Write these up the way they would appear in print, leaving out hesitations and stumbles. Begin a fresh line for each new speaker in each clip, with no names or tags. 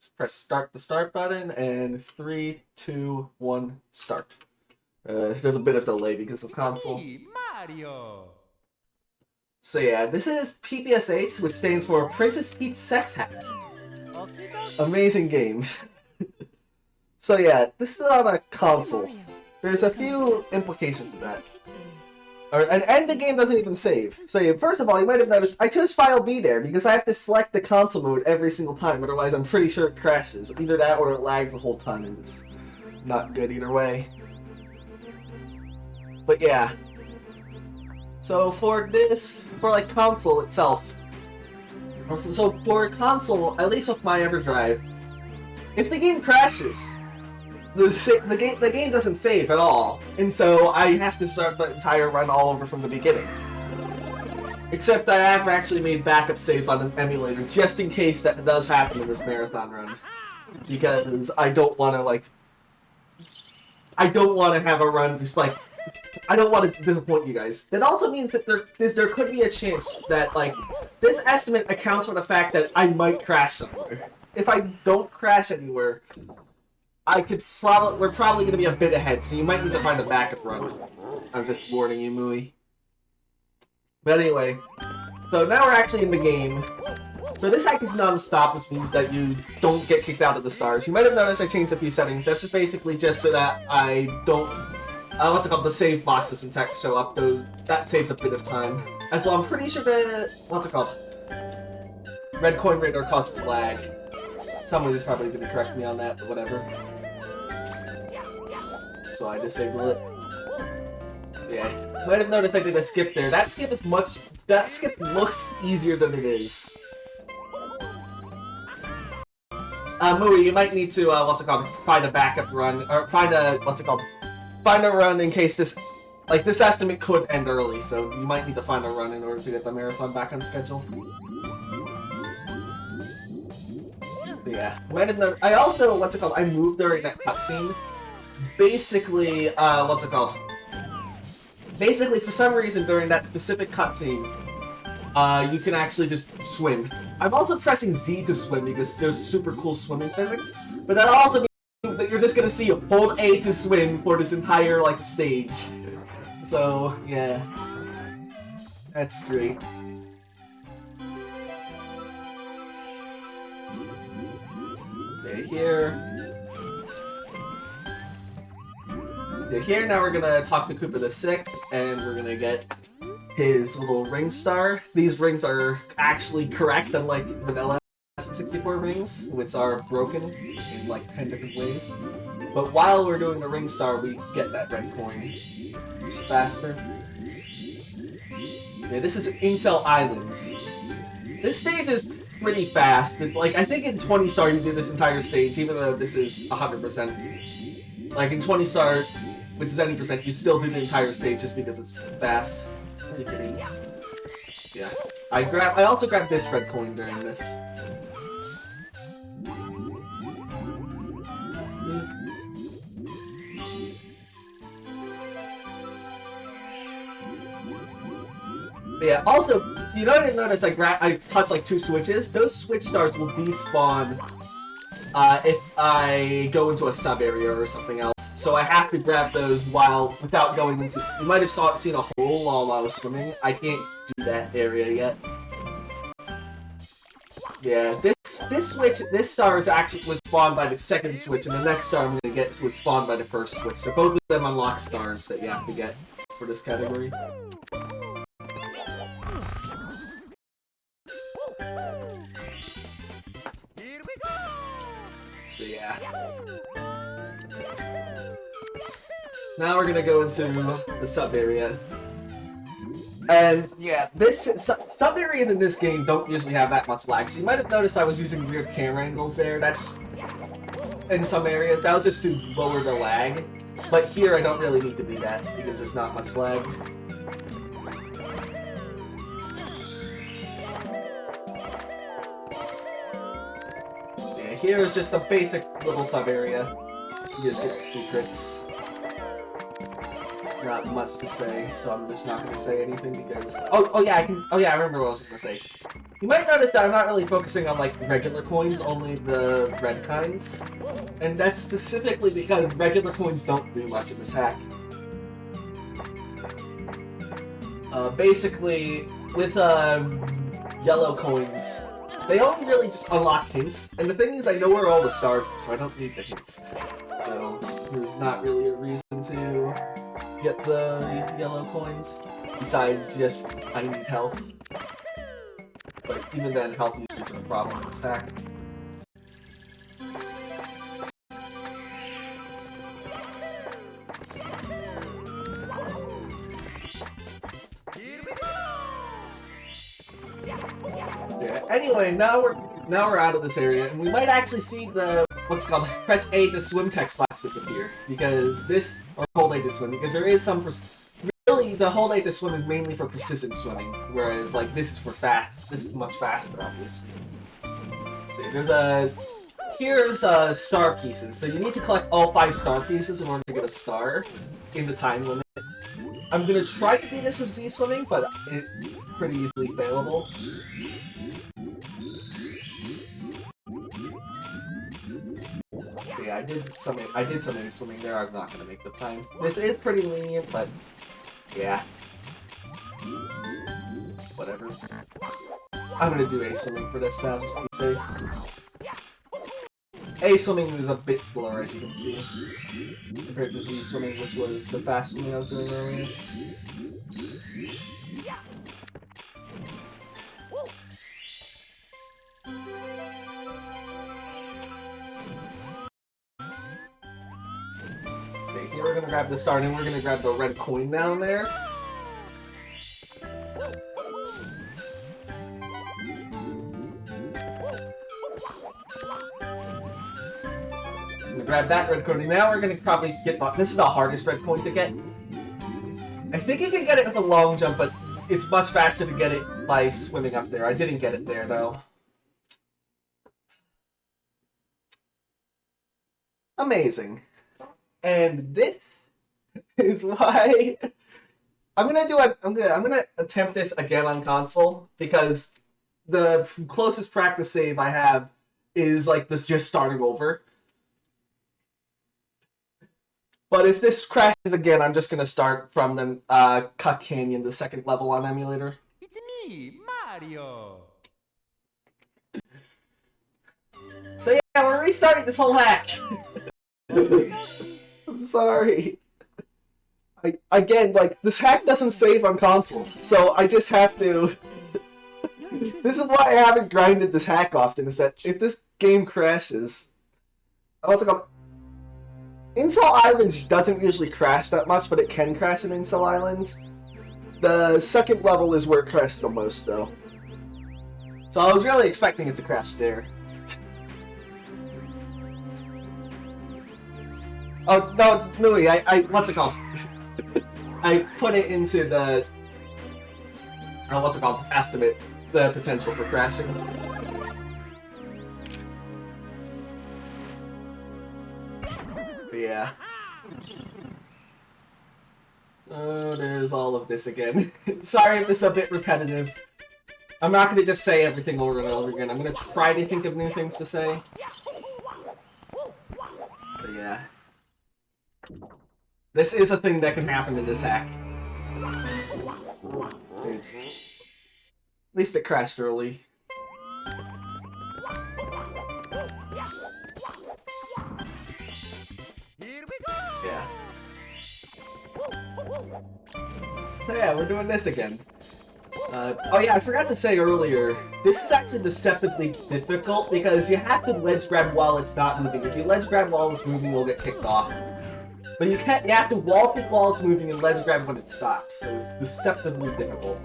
press start the start button, and 3, 2, 1, start. There's a bit of delay because of console.
Hey, Mario!
So yeah, this is PPSH, which stands for Princess Peach Sex Hack. Amazing game. So yeah, this is on a console. There's a few implications of that. And the game doesn't even save. So yeah, first of all, you might have noticed I chose File B there because I have to select the console mode every single time, otherwise I'm pretty sure it crashes. Either that or it lags a whole ton, and it's not good either way. But yeah. So for this, for like console itself, so for console, at least with my EverDrive, if the game crashes, the game doesn't save at all, and so I have to start the entire run all over from the beginning. Except I have actually made backup saves on an emulator just in case that does happen in this marathon run, because I don't want to have a run just like. I don't want to disappoint you guys. That also means that there could be a chance that, like, this estimate accounts for the fact that I might crash somewhere. If I don't crash anywhere, we're probably going to be a bit ahead, so you might need to find a backup run. I'm just warning you, Mooey. But anyway, so now we're actually in the game. So this hack is non-stop, which means that you don't get kicked out of the stars. You might have noticed I changed a few settings. That's just basically just so that I don't... what's it called? The save boxes and text show up. That saves a bit of time. As well, I'm pretty sure the what's it called? Red coin radar causes lag. Someone is probably going to correct me on that, but whatever. So I disable it. Yeah, you might have noticed I did a skip there. That skip looks easier than it is. Mooey, you might need to find a backup run or find a find a run in case this estimate could end early, so you might need to find a run in order to get the marathon back on schedule. But yeah, I also, I moved during that cutscene. Basically, Basically, for some reason during that specific cutscene, you can actually just swim. I'm also pressing Z to swim because there's super cool swimming physics, but that also means that you're just gonna see hold A to swim for this entire, stage. So, yeah. That's great. Okay, here, now we're gonna talk to Koopa the Sixth, and we're gonna get his little ring star. These rings are actually correct, unlike vanilla SM64 rings, which are broken in 10 different ways. But while we're doing the ring star, we get that red coin. Just faster. Yeah, this is Incel Islands. This stage is pretty fast. I think in 20 star you do this entire stage, even though this is 100%. In 20 star, which is any percent, you still do the entire stage just because it's fast. Are you kidding? Yeah. I also grabbed this red coin during this. But yeah, also, you didn't notice I touched 2 switches. Those switch stars will despawn if I go into a sub area or something else. So I have to grab those without going into. You might have seen a hole while I was swimming. I can't do that area yet. Yeah, this star was spawned by the second switch, and the next star I'm gonna get was spawned by the first switch. So both of them unlock stars that you have to get for this category. So yeah. Now we're gonna go into the sub area. And yeah, this sub areas in this game don't usually have that much lag. So you might have noticed I was using weird camera angles there. That's in some areas. That was just to lower the lag. But here I don't really need to do that because there's not much lag. Yeah, here is just a basic little sub area. You just get the secrets. Not much to say, so I'm just not going to say anything because... I remember what I was going to say. You might notice that I'm not really focusing on like regular coins, only the red kinds. And that's specifically because regular coins don't do much in this hack. Basically, with yellow coins, they only really just unlock hints. And the thing is, I know where all the stars are, so I don't need the hints. So there's not really a reason to get the yellow coins, besides just I need health. But even then, health usually isn't a problem in this hack. Yeah, anyway, now we're out of this area, and we might actually see the what's called press A to swim text box disappear, because this, or hold A to swim, because there is some really, the hold A to swim is mainly for persistent swimming, whereas like this is for fast. This is much faster, obviously. So here's star pieces. So you need to collect all 5 star pieces in order to get a star in the time limit. I'm gonna try to do this with Z swimming, but it's pretty easily failable. Yeah, I did some A swimming there. I'm not gonna make the time. This is pretty lenient, but yeah. Whatever. I'm gonna do A swimming for this now, just to be safe. A swimming is a bit slower, as you can see, compared to Z swimming, which was the fast swimming I was doing earlier. Okay, here we're gonna grab the star, and then we're gonna grab the red coin down there. Grab that red coin, and now we're gonna probably get this is the hardest red coin to get. I think you can get it with a long jump, but it's much faster to get it by swimming up there. I didn't get it there though. Amazing. And this is why I'm gonna attempt this again on console, because the closest practice save I have is like this just starting over. But if this crashes again, I'm just gonna start from the Cut Canyon, the second level on emulator.
It's me, Mario.
So yeah, we're restarting this whole hack. I'm sorry. Again, like, this hack doesn't save on console, so I just have to... This is why I haven't grinded this hack often, is that if this game crashes... What's it called? Incel Islands doesn't usually crash that much, but it can crash in Incel Islands. The second level is where it crashed the most, though. So I was really expecting it to crash there. Oh, no, Louis, what's it called? I put it into the... what's it called? Estimate the potential for crashing. But yeah. Oh, there's all of this again. Sorry if this is a bit repetitive. I'm not going to just say everything over and over again. I'm going to try to think of new things to say. But yeah. This is a thing that can happen in this hack. At least it crashed early. Yeah. So yeah, we're doing this again. Oh yeah, I forgot to say earlier, this is actually deceptively difficult because you have to ledge grab while it's not moving. If you ledge grab while it's moving, you'll get kicked off. But you have to wall kick while it's moving and ledge grab when it's stopped, so it's deceptively difficult.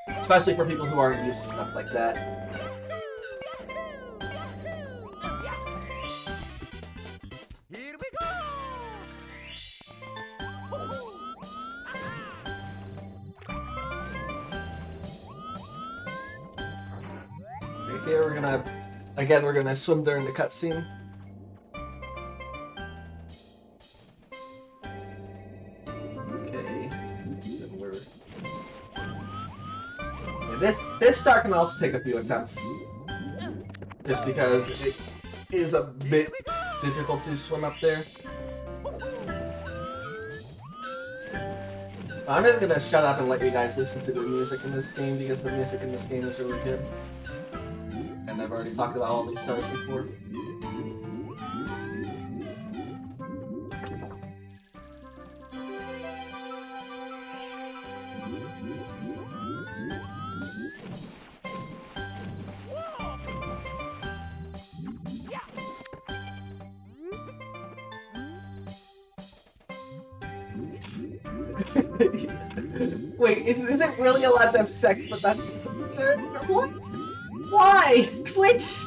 Especially for people who aren't used to stuff like that. Here we're gonna swim during the cutscene. Okay. This star can also take a few attempts. Just because it is a bit difficult to swim up there. I'm just gonna shut up and let you guys listen to the music in this game because the music in this game is really good. And I've already talked about all these stars before. Wait, is it really allowed to have sex but that... What? Why? Twitch?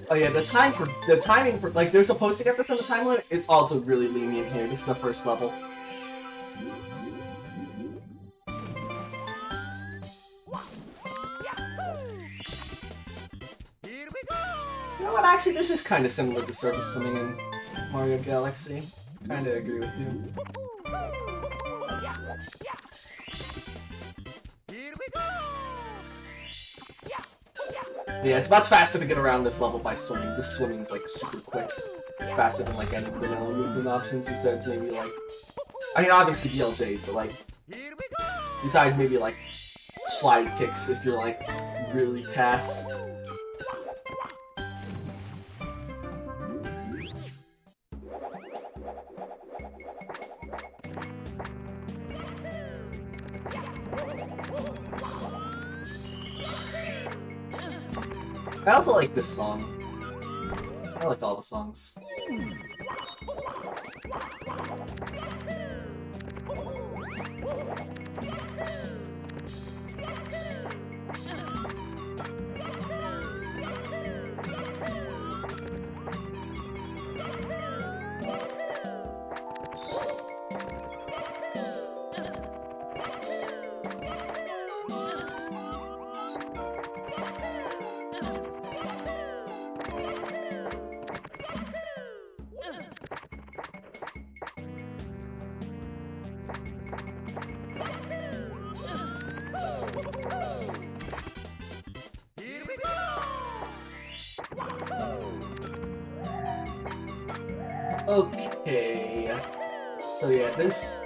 Oh yeah, the timing for like they're supposed to get this on the time limit. It's also really lenient here. This is the first level. You know what? Actually, this is kind of similar to surface swimming in Mario Galaxy. Kind of agree with you. Yeah, it's much faster to get around this level by swimming. This swimming's like super quick. Faster than like any vanilla movement options besides maybe like... I mean, obviously BLJs, but like... Besides maybe like slide kicks if you're like really tasked. I also like this song. I like all the songs. Okay, so yeah, this...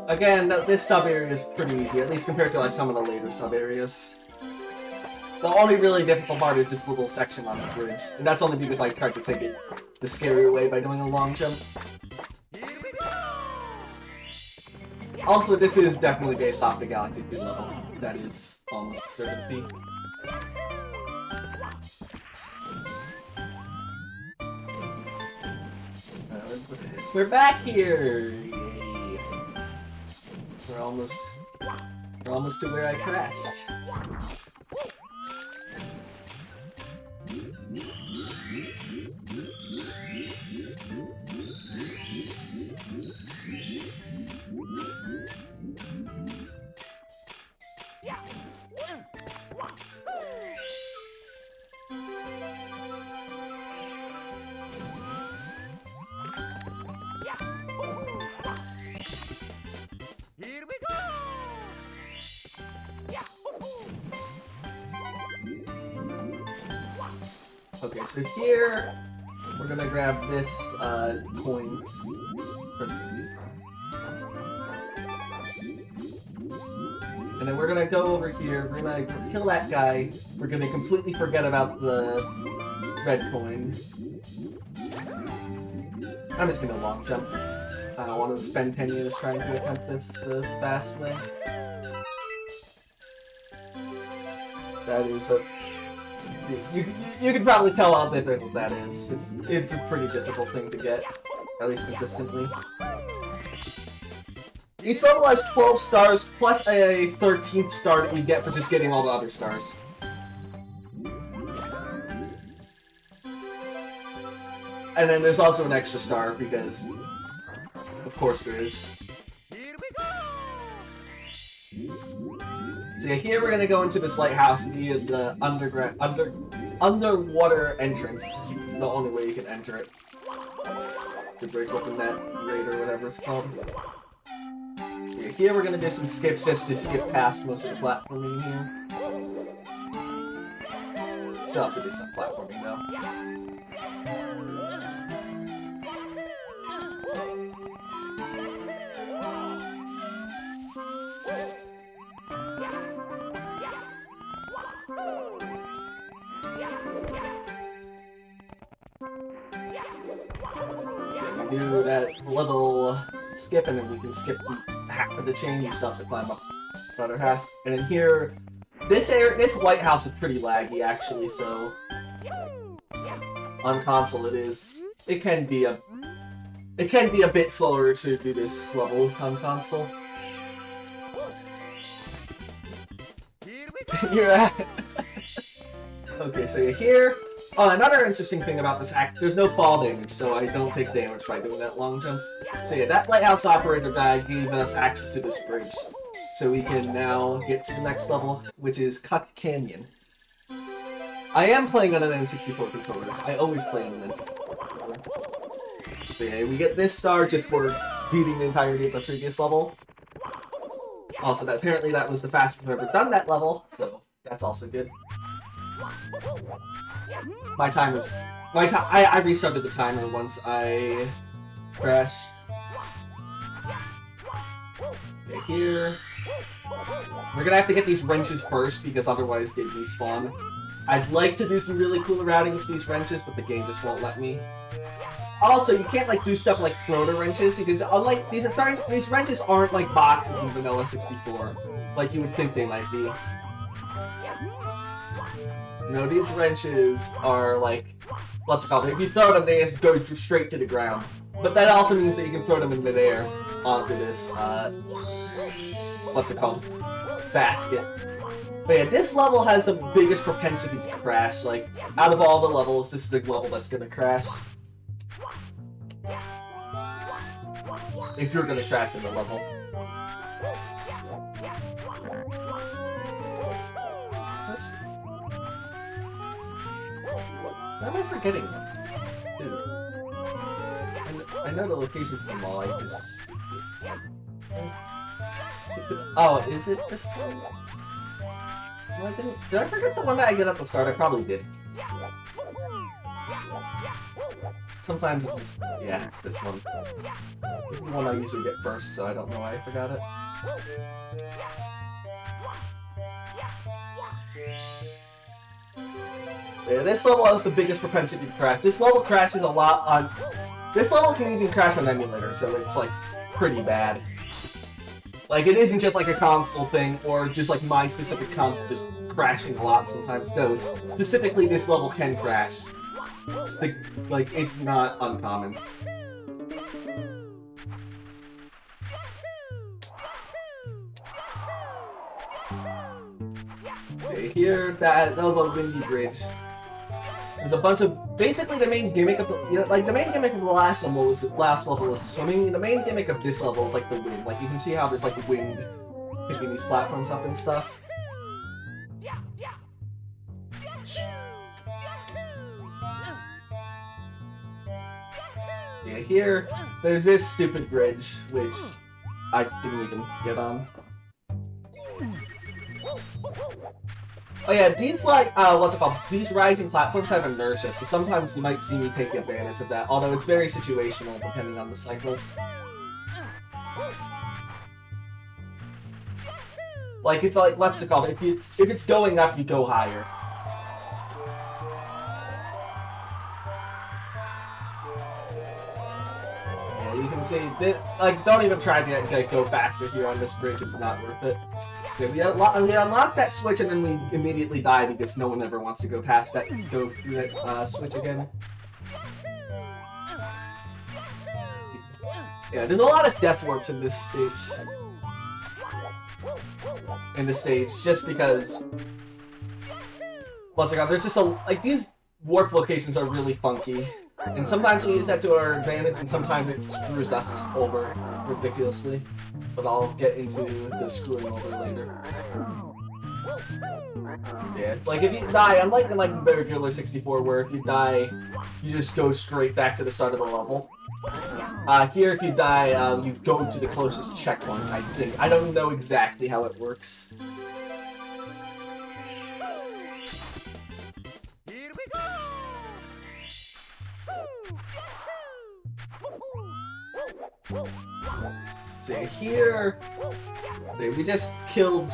Again, this sub-area is pretty easy, at least compared to like some of the later sub-areas. The only really difficult part is this little section on the bridge, and that's only because I tried to take it the scarier way by doing a long jump. Also, this is definitely based off the Galaxy 2 level. That is almost a certainty. We're back here! Yay. We're almost to where I crashed. Okay, so here, we're gonna grab this, coin. And then we're gonna go over here, we're gonna kill that guy, we're gonna completely forget about the red coin. I'm just gonna long jump. I don't want to spend 10 years trying to attempt this the fast way. That is a... You can probably tell how difficult that is. It's a pretty difficult thing to get, at least consistently. Each level has 12 stars plus a 13th star that you get for just getting all the other stars. And then there's also an extra star because, of course, there is.
Here we go!
So yeah, here we're gonna go into this lighthouse via the underwater entrance. It's the only way you can enter it. To break open that grate or whatever it's called. Yeah, here we're gonna do some skips just to skip past most of the platforming here. Still have to do some platforming though. We do that little skip and then we can skip half of the chain. You still have to climb up the other half. And then here, this lighthouse is pretty laggy actually, so on console it can be a bit slower to do this level on console. You're at okay, so you're here. Oh, another interesting thing about this hack, there's no fall damage, so I don't take damage by doing that long jump. So yeah, that lighthouse operator guy gave us access to this bridge. So we can now get to the next level, which is Cuck Canyon. I am playing on an N64 controller. I always play on an N64 controller. So yeah, we get this star just for beating the entirety of the previous level. Also, apparently that was the fastest I've ever done that level, so that's also good. I restarted the timer once I crashed. Okay, here. We're gonna have to get these wrenches first because otherwise they respawn. I'd like to do some really cool routing with these wrenches, but the game just won't let me. Also, you can't like do stuff like throw the wrenches because unlike these wrenches aren't like boxes in Vanilla 64, like you would think they might be. No, these wrenches are like, what's it called? If you throw them, they just go straight to the ground. But that also means that you can throw them in midair onto this, what's it called? Basket. But yeah, this level has the biggest propensity to crash. Like, out of all the levels, this is the level that's gonna crash. If you're gonna crash in the level. Why am I forgetting one? Dude. I know the locations of them all, I just... Oh, is it this one? No, did I forget the one that I get at the start? I probably did. Sometimes it just... Yeah, it's this one. This is the one I usually get first, so I don't know why I forgot it. Yeah, this level has the biggest propensity to crash. This level crashes a lot on... This level can even crash on emulator, so it's, like, pretty bad. Like, it isn't just, like, a console thing, or just, like, my specific console just crashing a lot sometimes. No, it's, specifically this level can crash. Like, it's not uncommon. Okay, here, that was a windy bridge. There's a bunch of... Basically, the main gimmick of the... the main gimmick of the last level was swimming. The main gimmick of this level is, like, the wind. Like, you can see how there's, like, wind picking these platforms up and stuff. Yeah, here, there's this stupid bridge, which I didn't even get on. Oh yeah, these what's it called? These rising platforms have inertia, so sometimes you might see me take advantage of that, although it's very situational depending on the cycles. Like, if, like, what's it called? If it's going up, you go higher. Yeah, you can see, like, don't even try to go faster here on this bridge, it's not worth it. Okay, we unlock that switch and then we immediately die because no one ever wants to go past that, go through that switch again. Yeah, there's a lot of death warps in this stage. Just because... What's it called? There's just like, these warp locations are really funky. And sometimes we use that to our advantage, and sometimes it screws us over ridiculously. But I'll get into the screwing over later. Yeah, like if you die, unlike in like the regular 64, where if you die, you just go straight back to the start of the level. Here, if you die, you go to the closest checkpoint, I think. I don't know exactly how it works.
Here we go!
So here, we just killed.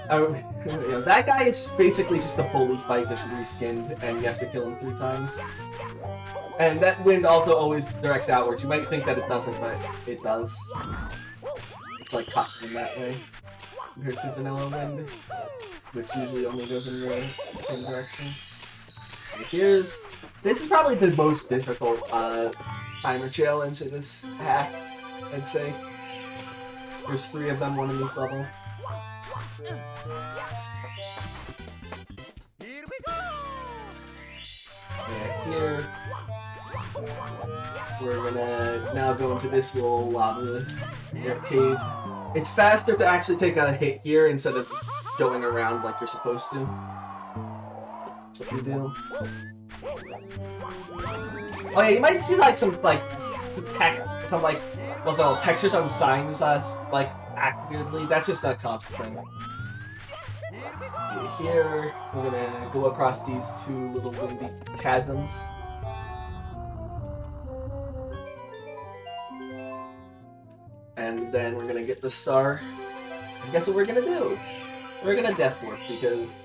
That guy is basically just a bully fight, just reskinned, and you have to kill him 3 times. And that wind also always directs outwards. You might think that it doesn't, but it does. It's like custom that way, compared to vanilla wind, which usually only goes in the same direction. And this is probably the most difficult timer challenge in this hack, I'd say. There's 3 of them, 1 in this level.
Here we go!
Yeah, here we're gonna now go into this little lava cave. It's faster to actually take a hit here instead of going around like you're supposed to. That's what you do. Oh yeah, you might see like some what's it called, textures on signs like accurately. That's just a constant thing. Here we're gonna go across these 2 little windy chasms. And then we're gonna get the star. And guess what we're gonna do? We're gonna death warp, because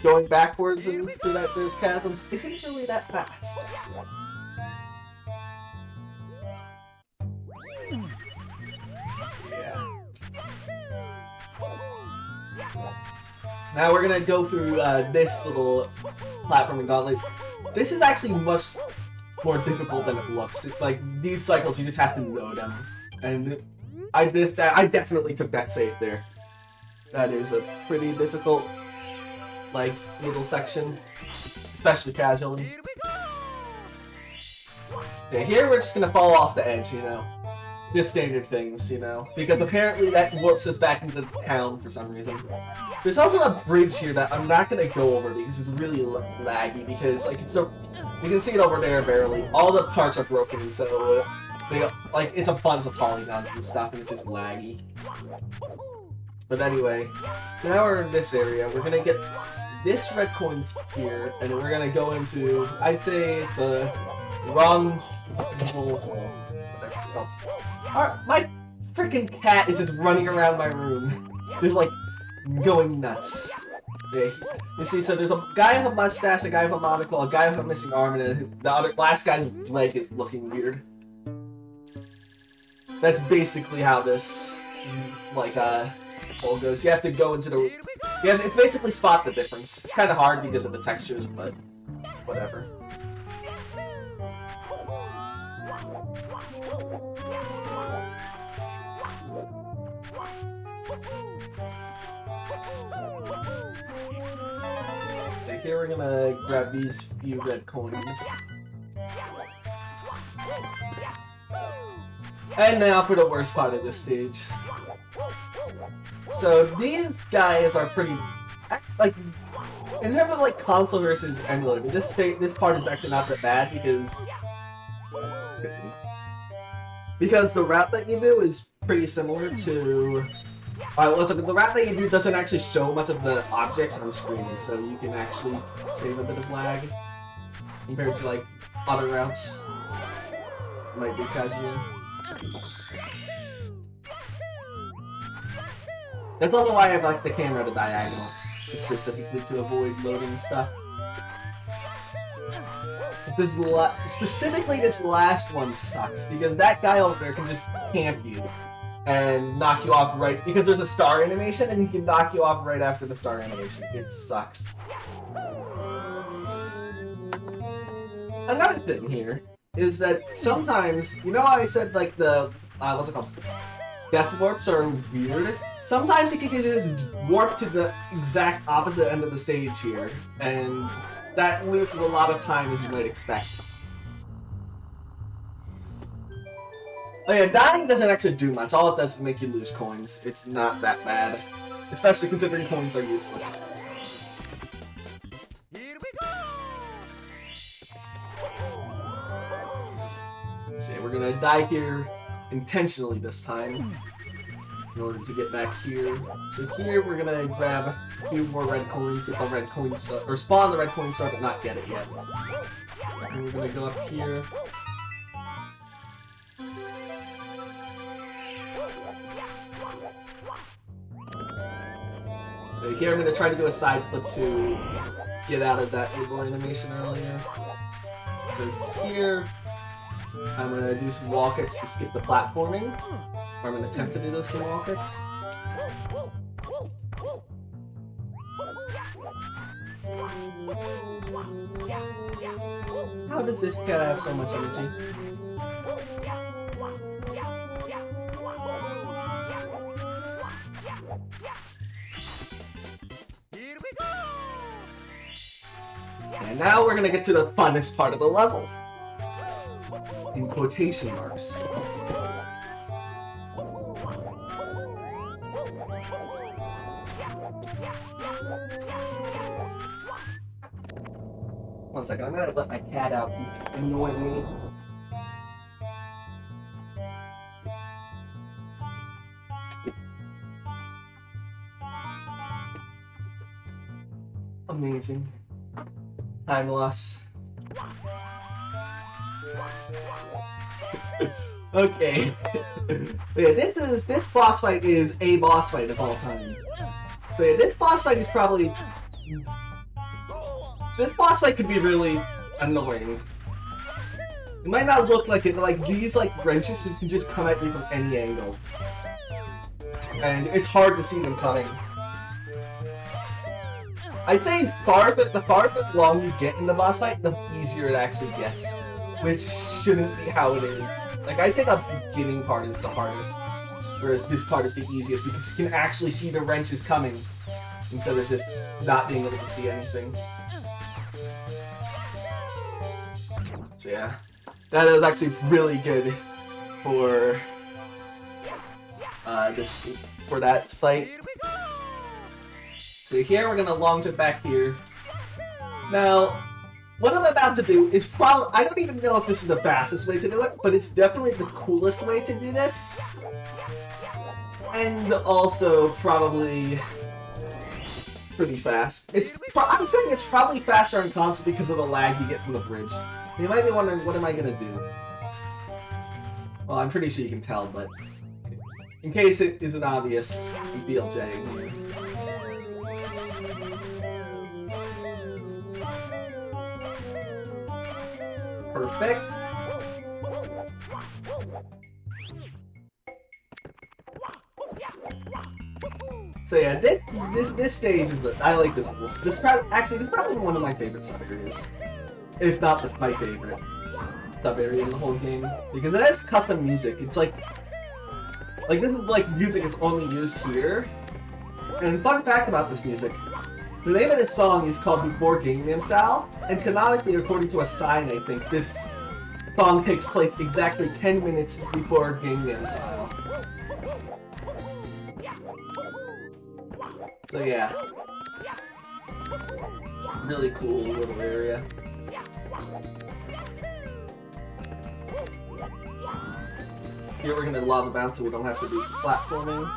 going backwards and through those chasms isn't really that fast. Yeah. Now we're gonna go through this little platforming gauntlet. This is actually much more difficult than it looks. Like, these cycles, you just have to know them. And I definitely took that safe there. That is a pretty difficult, like, little section, especially casually. Yeah, here we're just gonna fall off the edge, you know. Just standard things, you know. Because apparently that warps us back into the town for some reason. There's also a bridge here that I'm not gonna go over because it's really laggy, because, like, it's so... You can see it over there barely. All the parts are broken, so... it's a bunch of polygons and stuff, and it's just laggy. But anyway, now we're in this area. We're gonna get this red coin here, and then we're gonna go into, I'd say, the wrong hole. My freaking cat is just running around my room, just like going nuts. Yeah, you see, so there's a guy with a mustache, a guy with a monocle, a guy with a missing arm, and the last guy's leg is looking weird. That's basically how this, like, hole goes. You have to go into the... it's basically spot the difference. It's kind of hard because of the textures, but whatever. Okay, here we're gonna grab these few red coins. And now for the worst part of this stage. So these guys are pretty, like, in terms of like console versus emulator, this part is actually not that bad because the route that you do is pretty similar to. The route that you do doesn't actually show much of the objects on screen, so you can actually save a bit of lag compared to like other routes. Might be casual. That's also why I like the camera to diagonal, specifically to avoid loading stuff. Specifically this last one sucks, because that guy over there can just camp you and knock you off right, because there's a star animation and he can knock you off right after the star animation. It sucks. Another thing here is that sometimes, you know how I said like the, what's it called? Death warps are weird. Sometimes you can just warp to the exact opposite end of the stage here, and that loses a lot of time as you might expect. Oh yeah, dying doesn't actually do much. All it does is make you lose coins. It's not that bad. Especially considering coins are useless.
Here we go!
So yeah, we're gonna die here intentionally this time in order to get back here. So here we're gonna grab a few more red coins, get the red coin star, or spawn the red coin star but not get it yet. And we're gonna go up here. So here I'm gonna try to do a side flip to get out of that able animation earlier. So here I'm gonna do some wall kicks to skip the platforming. Or I'm gonna attempt to do some wall kicks. How does this cat have so much energy?
Here we go!
And now we're gonna get to the funnest part of the level. In quotation marks. One second, I'm gonna let my cat out. He's annoying me. Amazing. Time loss. Okay. Yeah, this boss fight is a boss fight of all time. So yeah, this boss fight is probably... This boss fight could be really annoying. It might not look like it, like these wrenches can just come at you from any angle. And it's hard to see them coming. I'd say the farther along you get in the boss fight, the easier it actually gets. Which shouldn't be how it is. Like, I'd say the beginning part is the hardest, whereas this part is the easiest because you can actually see the wrenches coming instead of just not being able to see anything. So yeah, that was actually really good for that fight. So here we're gonna long jump back here. Now, what I'm about to do is probably, I don't even know if this is the fastest way to do it, but it's definitely the coolest way to do this. And also probably pretty fast. I'm saying it's probably faster on console because of the lag you get from the bridge. You might be wondering, what am I gonna do? Well, I'm pretty sure you can tell, but in case it isn't obvious, I'm BLJ here. Perfect. So yeah, this stage is I like this. This is probably one of my favorite sub areas, if not my favorite sub area in the whole game, because it has custom music. It's like this is like music that's only used here. And fun fact about this music. The name of this song is called Before Gangnam Style, and canonically, according to a sign, I think, this song takes place exactly 10 minutes before Gangnam Style. So yeah. Really cool little area. Here we're gonna lava bounce so we don't have to do some platforming.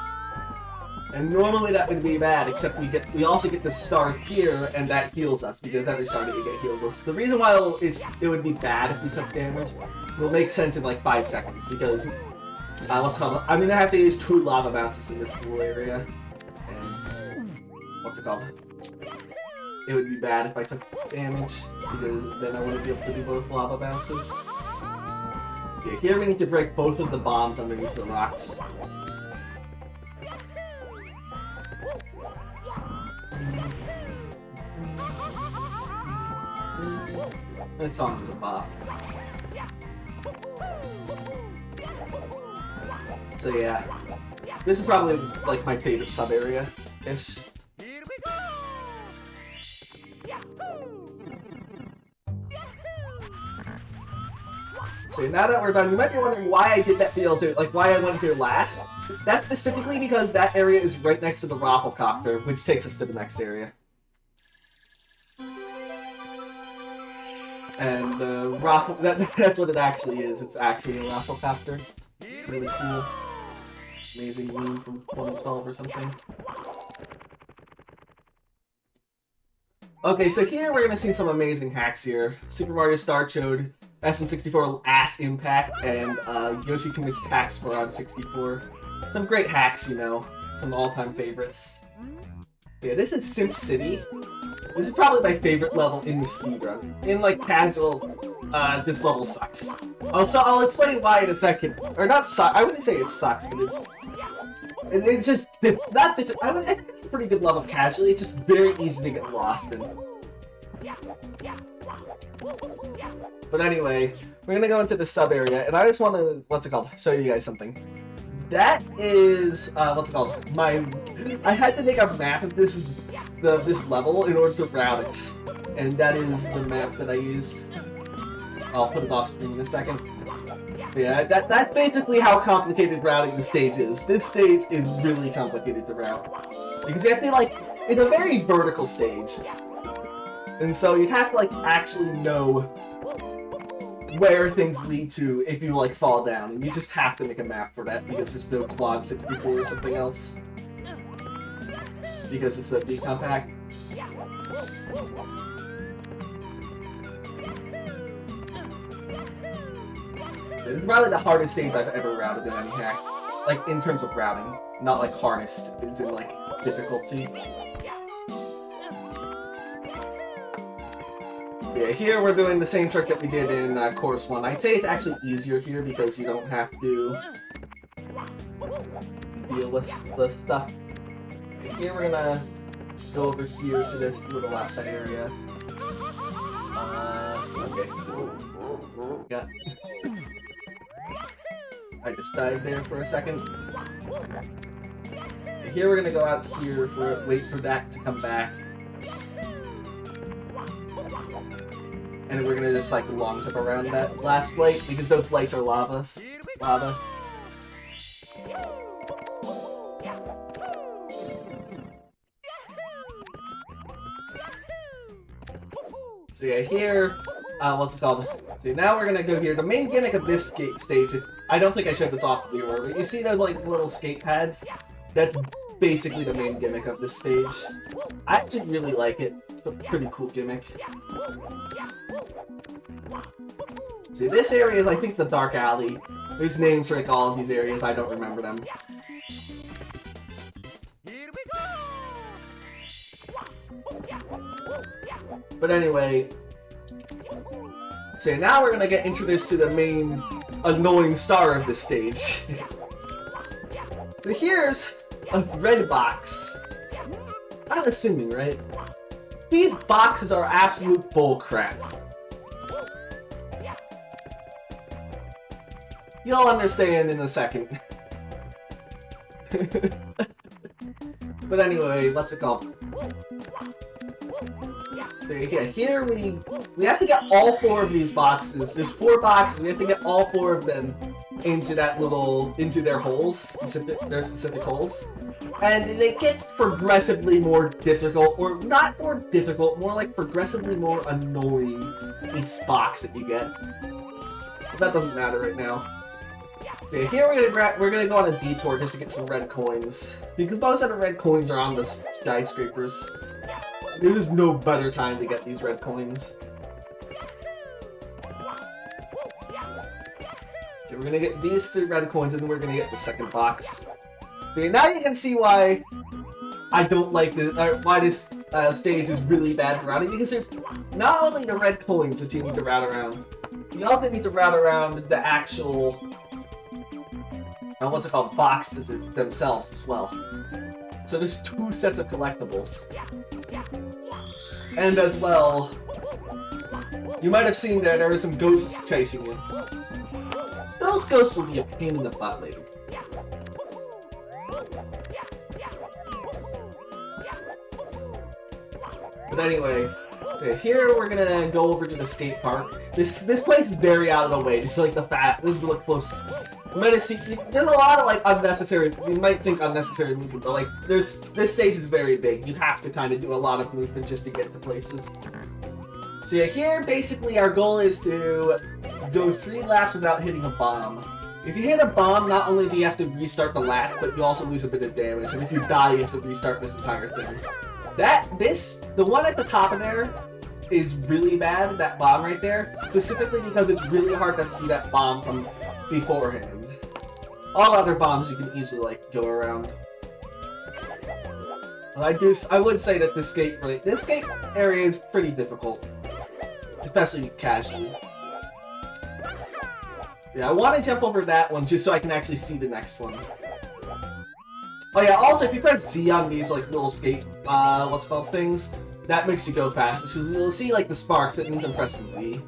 And normally that would be bad, except we also get the star here, and that heals us, because every star that we get heals us. The reason why it would be bad if we took damage will make sense in like 5 seconds, because I'm gonna have to use 2 lava bounces in this little area. And what's it called? It would be bad if I took damage, because then I wouldn't be able to do both lava bounces. Okay, here we need to break both of the bombs underneath the rocks. This song is a bop. So yeah, this is probably like my favorite sub area-ish.
Here we go!
So now that we're done, you might be wondering why I did that field too, like why I went here last. That's specifically because that area is right next to the Rafflecopter, which takes us to the next area. And that's what it actually is. It's actually a Rafflecopter. Really cool. Amazing meme from 2012 or something. Okay, so here we're gonna see some amazing hacks here. Super Mario Star Chode, SN64 Ass Impact, and Yoshi Commits Tax for on 64. Some great hacks, you know. Some all-time favorites. Yeah, this is Simp City. This is probably my favorite level in the speedrun. In, like, casual, this level sucks. Also, I'll explain why in a second. Or not suck, I wouldn't say it sucks, but it's just not different. I think it's a pretty good level casually. It's just very easy to get lost in. But anyway, we're gonna go into the sub area, and I just want to show you guys something. That is I had to make a map of this level in order to route it, and that is the map that I used. I'll put it off screen in a second. Yeah, that's basically how complicated routing the stage is. This stage is really complicated to route. Because you have to, it's a very vertical stage. And so you have to, actually know where things lead to if you, fall down. And you just have to make a map for that because there's no Quad 64 or something else. Because it's a big compact. It's probably the hardest stage I've ever routed in any hack. In terms of routing. Not hardest, it's in difficulty. Yeah, here we're doing the same trick that we did in Course 1. I'd say it's actually easier here because you don't have to deal with the stuff. Here we're gonna go over here to this little outside area. Okay. Yeah. I just died there for a second. And here we're gonna go out here wait for that to come back. And we're gonna just long jump around that last light because those lights are lava. So yeah, here, So now we're gonna go here. The main gimmick of this stage, I don't think I showed this off before, but you see those little skate pads? That's basically the main gimmick of this stage. I actually really like it. It's a pretty cool gimmick. See, this area is, I think, the Dark Alley. There's names for all of these areas, I don't remember them. But anyway, so now we're gonna get introduced to the main annoying star of this stage. So here's a red box. I'm assuming, right? These boxes are absolute bullcrap. You'll understand in a second. But anyway, what's it called? So yeah, here we have to get all 4 of these boxes. There's 4 boxes. We have to get all 4 of them into their holes, their specific holes, and it gets progressively more difficult, or not more difficult, more progressively more annoying each box that you get. But that doesn't matter right now. So yeah, here we're gonna go on a detour just to get some red coins, because most of the red coins are on the skyscrapers. There's no better time to get these red coins. So we're gonna get these 3 red coins, and then we're gonna get the second box. So now you can see why I don't like this, or why this stage is really bad for routing, because there's not only the red coins which you need to route around, you also need to route around the actual boxes themselves as well. So there's 2 sets of collectibles. And as well, you might have seen that there are some ghosts chasing you. Those ghosts will be a pain in the butt later. But anyway, Okay, here we're gonna go over to the skate park. This place is very out of the way. This is like this is the closest. You might have seen, there's a lot of like unnecessary, you might think unnecessary movement, but like this stage is very big. You have to kind of do a lot of movement just to get to places. So yeah, here basically our goal is to go 3 laps without hitting a bomb. If you hit a bomb, not only do you have to restart the lap, but you also lose a bit of damage, and if you die, you have to restart this entire thing. The one at the top of there is really bad, that bomb right there, specifically because it's really hard to see that bomb from beforehand. All other bombs you can easily, like, go around. But I would say that this skate area is pretty difficult. Especially casually. Yeah, I want to jump over that one just so I can actually see the next one. Oh yeah, also if you press Z on these like little skate, what's it called, things, that makes you go faster. So you'll see like the sparks, it means I'm pressing Z.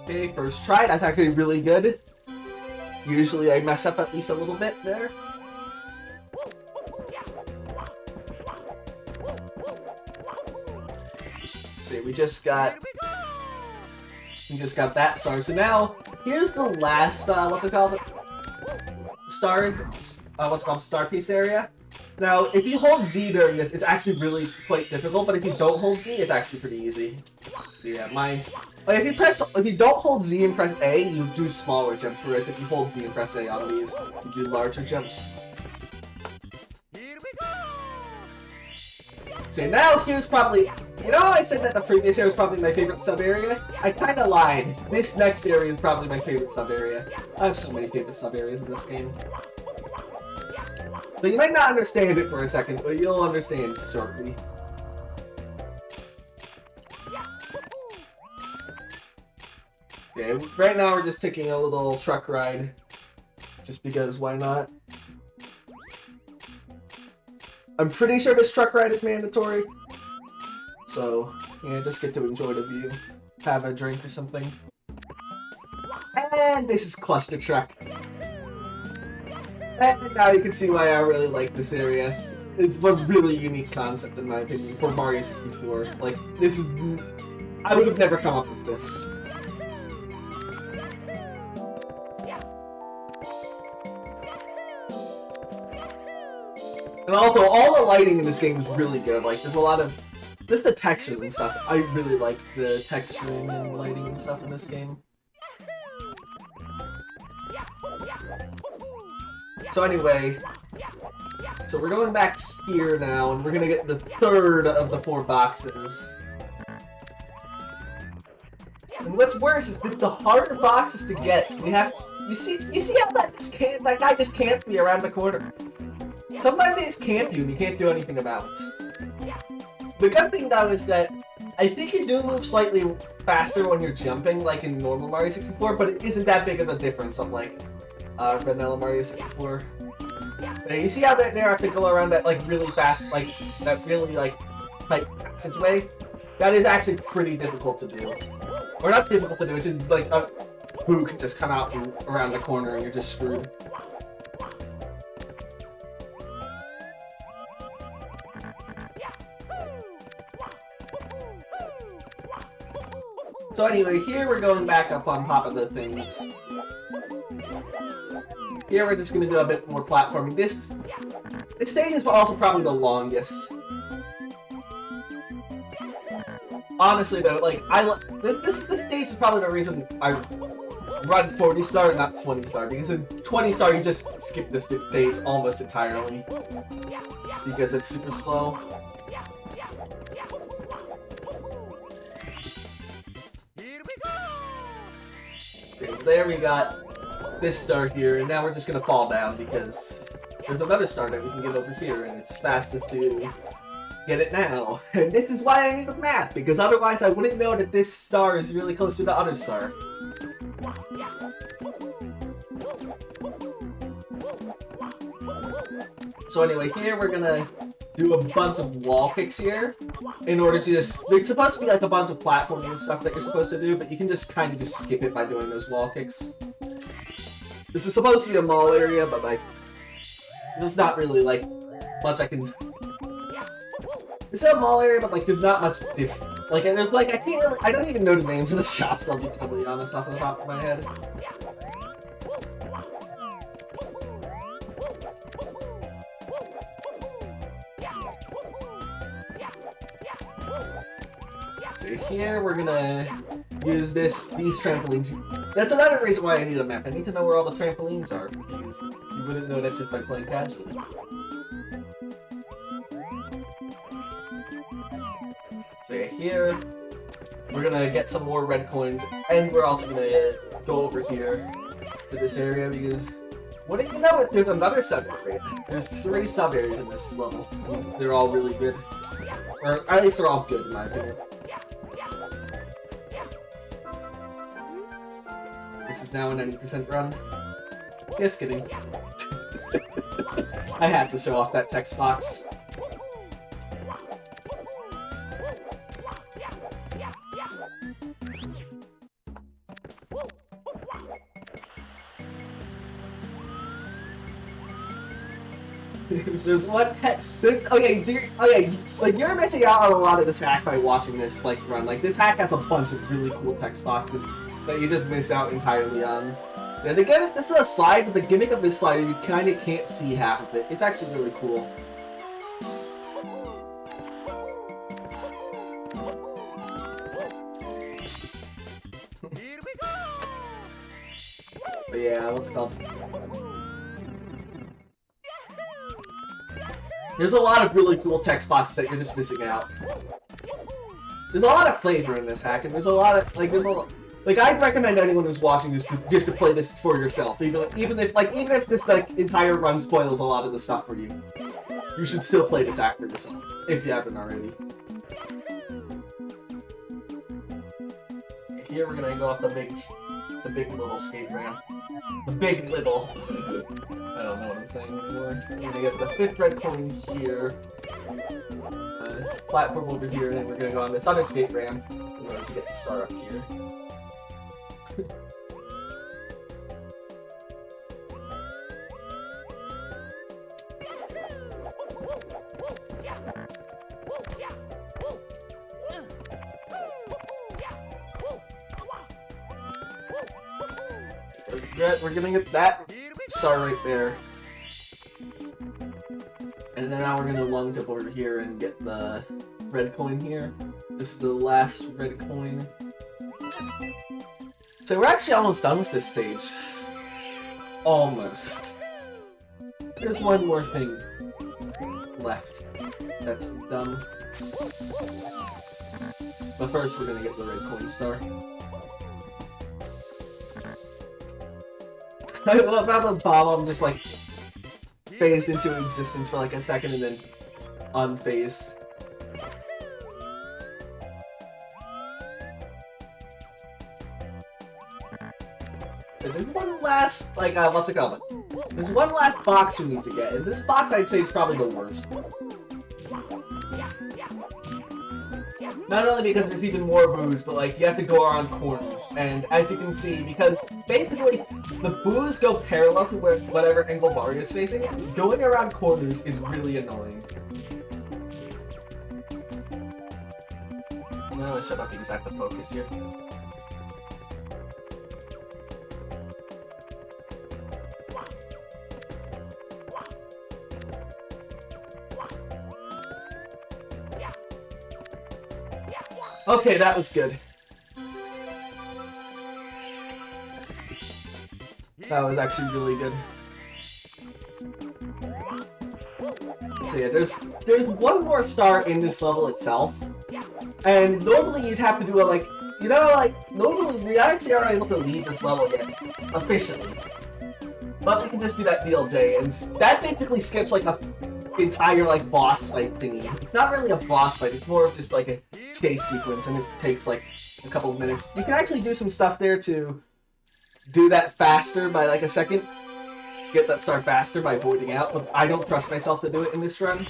Okay, first try, that's actually really good. Usually I mess up at least a little bit there. See, we just got that star. So now, here's the last, what's it called? Star piece area. Now, if you hold Z during this, it's actually really quite difficult, but if you don't hold Z, it's actually pretty easy. Yeah, like if you don't hold Z and press A, you do smaller jumps, whereas if you hold Z and press A on these, you do larger jumps. So now here's probably, you know how I said that the previous area was probably my favorite sub-area? I kinda lied. This next area is probably my favorite sub-area. I have so many favorite sub-areas in this game. But you might not understand it for a second, but you'll understand shortly. Okay, right now we're just taking a little truck ride. Just because, why not? I'm pretty sure this truck ride is mandatory. So, yeah, just get to enjoy the view. Have a drink or something. And this is Cluster Truck. And now you can see why I really like this area. It's a really unique concept in my opinion for Mario 64. Like, this is... I would have never come up with this. And also, all the lighting in this game is really good. Like, there's a lot of... Just the textures and stuff. I really like the texturing and lighting and stuff in this game. So anyway... So we're going back here now, and we're gonna get the third of the 4 boxes. And what's worse is that the harder boxes to get, you see how that guy just camped me around the corner. Sometimes they just camp you and you can't do anything about it. The good thing though is that I think you do move slightly faster when you're jumping, like in normal Mario 64, but it isn't that big of a difference on like vanilla Mario 64. You see how they have to go around that like really fast, like that really like tight passageway? That is actually pretty difficult to do. Or not difficult to do, it's just like a boo could just come out from around the corner and you're just screwed. So anyway, here we're going back up on top of the things. Here we're just going to do a bit more platforming. This stage is also probably the longest. Honestly though, like, this stage is probably the reason I run 40 star, not 20 star, because in 20 star you just skip this stage almost entirely. Because it's super slow. Okay, there we got this star here, and now we're just gonna fall down because there's another star that we can get over here, and it's fastest to get it now. And this is why I need a map, because otherwise I wouldn't know that this star is really close to the other star. So anyway, here we're gonna do a bunch of wall kicks here in order to just... There's supposed to be like a bunch of platforming and stuff that you're supposed to do, but you can just kind of just skip it by doing those wall kicks. This is supposed to be a mall area, but like... There's not really like much I can... It's a mall area, but like there's not much like, and there's like, I can't really... I don't even know the names of the shops, I'll be totally honest off the top of my head. So here we're gonna use these trampolines. That's another reason why I need a map. I need to know where all the trampolines are, because you wouldn't know that just by playing casually. So yeah, here we're gonna get some more red coins, and we're also gonna go over here to this area because you know? There's another sub area. There's 3 sub areas in this level. And they're all really good, or at least they're all good in my opinion. This is now a 90% run. Just kidding. I had to show off that text box. There's one text. Okay, like you're missing out on a lot of this hack by watching this like run. Like this hack has a bunch of really cool text boxes that you just miss out entirely on. Yeah, the gimmick, this is a slide, but the gimmick of this slide is you kind of can't see half of it. It's actually really cool.
Here we go!
But yeah, what's it called? There's a lot of really cool text boxes that you're just missing out. There's a lot of flavor in this hack, and there's a lot of like I'd recommend anyone who's watching just to play this for yourself. Even if this like entire run spoils a lot of the stuff for you, you should still play this hack for yourself if you haven't already. Here we're gonna go up the big little skate ramp. The big little. I don't know what I'm saying anymore. We're gonna get the 5th red coin here. Platform over here, and then we're gonna go on this other skate ramp in order to get the star up here. We're gonna get that star right there. And then now we're gonna lunge up over here and get the red coin here. This is the last red coin. So we're actually almost done with this stage. Almost. There's one more thing left that's done. But first we're gonna get the red coin star. I love how the bomb just like phased into existence for like a second and then unphased. And there's one last, like, what's it called? There's one last box we need to get, and this box I'd say is probably the worst. Not only because there's even more booze, but like you have to go around corners, and as you can see, because basically the booze go parallel to whatever angle Mario is facing, going around corners is really annoying. No, I should not be exact the focus here. Okay, that was good. That was actually really good. So yeah, there's one more star in this level itself, and normally you'd have to do a normally we actually aren't able to leave this level yet, officially. But we can just do that BLJ, and that basically skips like the entire like boss fight thingy. It's not really a boss fight, it's more of just like a chase sequence, and it takes like a couple of minutes. You can actually do some stuff there to do that faster by like a second. Get that star faster by voiding out, but I don't trust myself to do it in this run.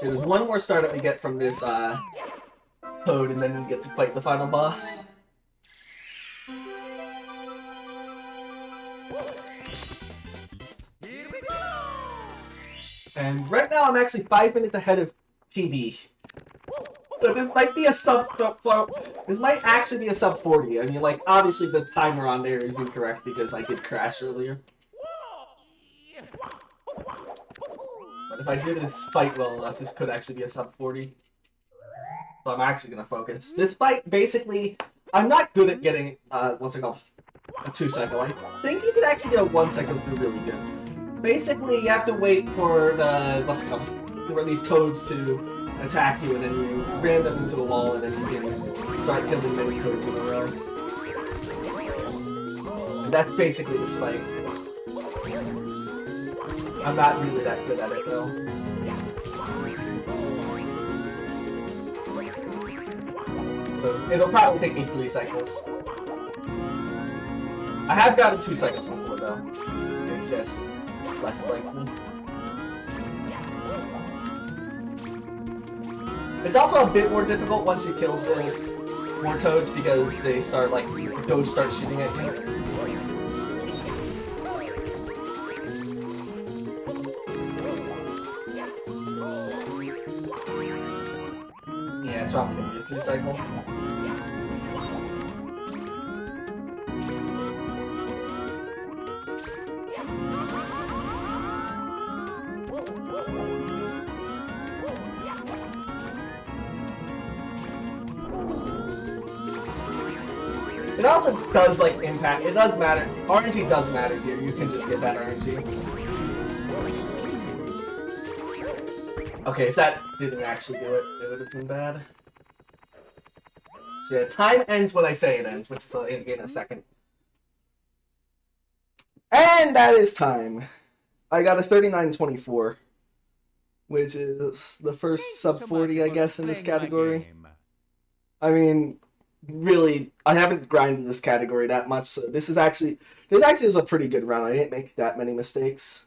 So there's one more star that we get from this code, and then we get to fight the final boss.
Here we go!
And right now I'm actually 5 minutes ahead of PB. So this might be a this might actually be a sub 40. I mean, like, obviously the timer on there is incorrect because I did crash earlier. But if I do this fight well enough, this could actually be a sub 40. So I'm actually gonna focus. This fight, basically, I'm not good at getting, what's it called? A 2-cycle. I think you could actually get a 1-cycle through really good. Basically, you have to wait for the, what's it called? For these toads to attack you, and then you ram them into the wall, and then you can start killing many toads in a row. And that's basically this fight. I'm not really that good at it, though. So it'll probably take me 3 cycles. I have gotten 2 cycles before, though. It's just less likely. It's also a bit more difficult once you kill the more toads because they start, like, the toads start shooting at you. Yeah, it's probably gonna be a 3-cycle. It also does, like, impact. It does matter. RNG does matter here. You can just get that RNG. Okay, if that didn't actually do it, it would have been bad. So yeah, time ends when I say it ends, which is in a second. And that is time. I got a 39.24, which is the first sub 40, I guess, in this category. I mean, really, I haven't grinded this category that much, so this actually was a pretty good run. I didn't make that many mistakes.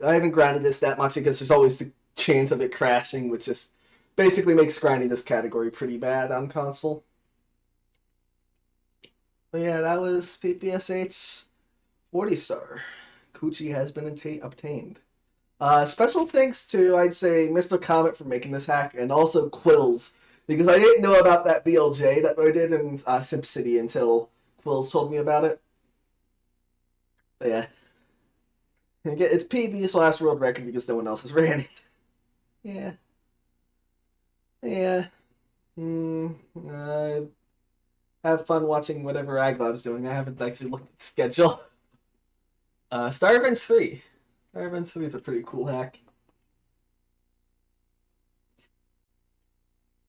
I haven't grinded this that much because there's always the chance of it crashing, which just basically makes grinding this category pretty bad on console. But yeah, that was PPSH 40 star. Coochie has been obtained. Special thanks to, I'd say, Mr. Comet for making this hack, and also Quills, because I didn't know about that BLJ that I did in SimCity until Quills told me about it. But yeah. It's PB / world record because no one else has ran it. Yeah. Yeah. Have fun watching whatever Aglab's doing. I haven't actually looked at the schedule. Star Events 3. Star Events 3 is a pretty cool hack.